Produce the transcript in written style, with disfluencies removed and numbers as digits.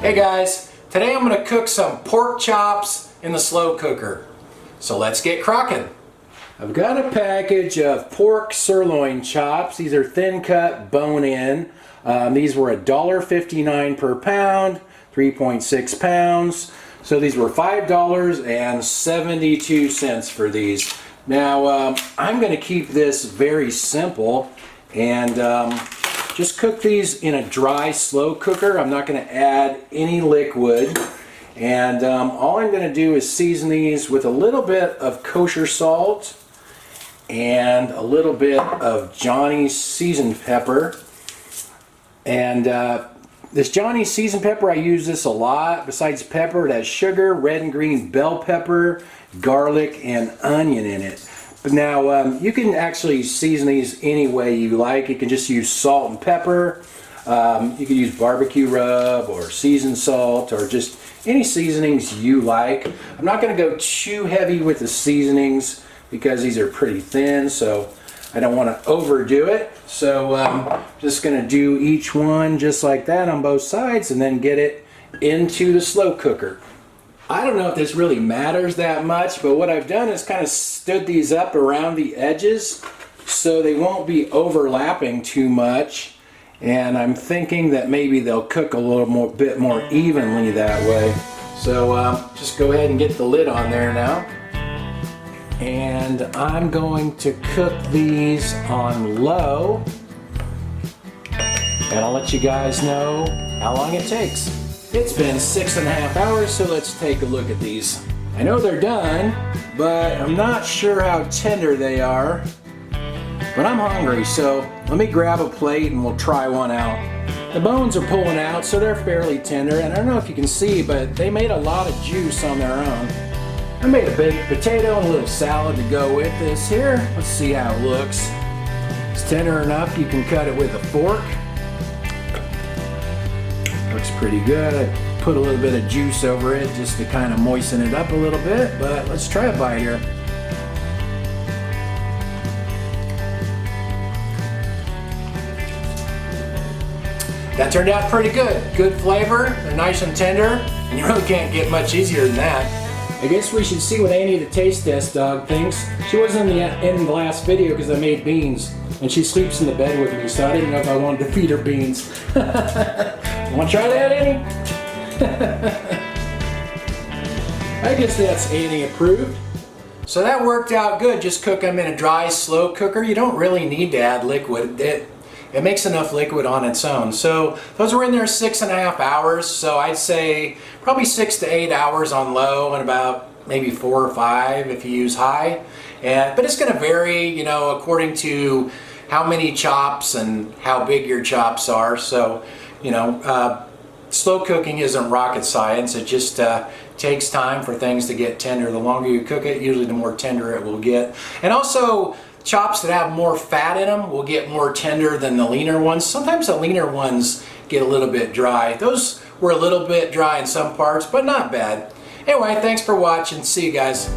Hey guys, today I'm going to cook some pork chops in the slow cooker. So let's get crocking. I've got a package of pork sirloin chops. These are thin cut, bone in. These were $1.59 per pound, 3.6 pounds. So these were $5.72 for these. Now I'm going to keep this very simple and just cook these in a dry slow cooker. I'm not going to add any liquid, and all I'm going to do is season these with a little bit of kosher salt and a little bit of Johnny's seasoned pepper. And this Johnny's seasoned pepper, I use this a lot. Besides pepper, it has sugar, red and green bell pepper, garlic, and onion in it. But now you can actually season these any way you like. You can just use salt and pepper. You can use barbecue rub or seasoned salt or just any seasonings you like. I'm not going to go too heavy with the seasonings because these are pretty thin, so I don't want to overdo it. So I'm just going to do each one just like that on both sides and then get it into the slow cooker. I don't know if this really matters that much, but what I've done is kind of stood these up around the edges so they won't be overlapping too much. And I'm thinking that maybe they'll cook a little bit more evenly that way. So just go ahead and get the lid on there now. And I'm going to cook these on low. And I'll let you guys know how long it takes. It's been 6.5 hours, so let's take a look at these. I know they're done, but I'm not sure how tender they are. But I'm hungry, so let me grab a plate and we'll try one out. The bones are pulling out, so they're fairly tender, and I don't know if you can see, but they made a lot of juice on their own. I made a baked potato and a little salad to go with this here. Let's see how it looks. It's tender enough you can cut it with a fork. Looks pretty good. I put a little bit of juice over it just to kind of moisten it up a little bit, but let's try a bite here. That turned out pretty good. Good flavor, they're nice and tender, and you really can't get much easier than that. I guess we should see what Annie the taste test dog thinks. She wasn't in the last video because I made beans, and she sleeps in the bed with me, so I didn't know if I wanted to feed her beans. Want to try that, Annie? I guess that's Annie approved. So that worked out good. Just cook them in a dry, slow cooker. You don't really need to add liquid. It makes enough liquid on its own. So those were in there 6.5 hours. So I'd say probably 6 to 8 hours on low and about maybe 4 or 5 if you use high. But it's going to vary, you know, according to how many chops and how big your chops are. So, you know, slow cooking isn't rocket science. It just takes time for things to get tender. The longer you cook it, usually the more tender it will get. And also, chops that have more fat in them will get more tender than the leaner ones. Sometimes the leaner ones get a little bit dry. Those were a little bit dry in some parts, but not bad. Anyway, thanks for watching. See you guys.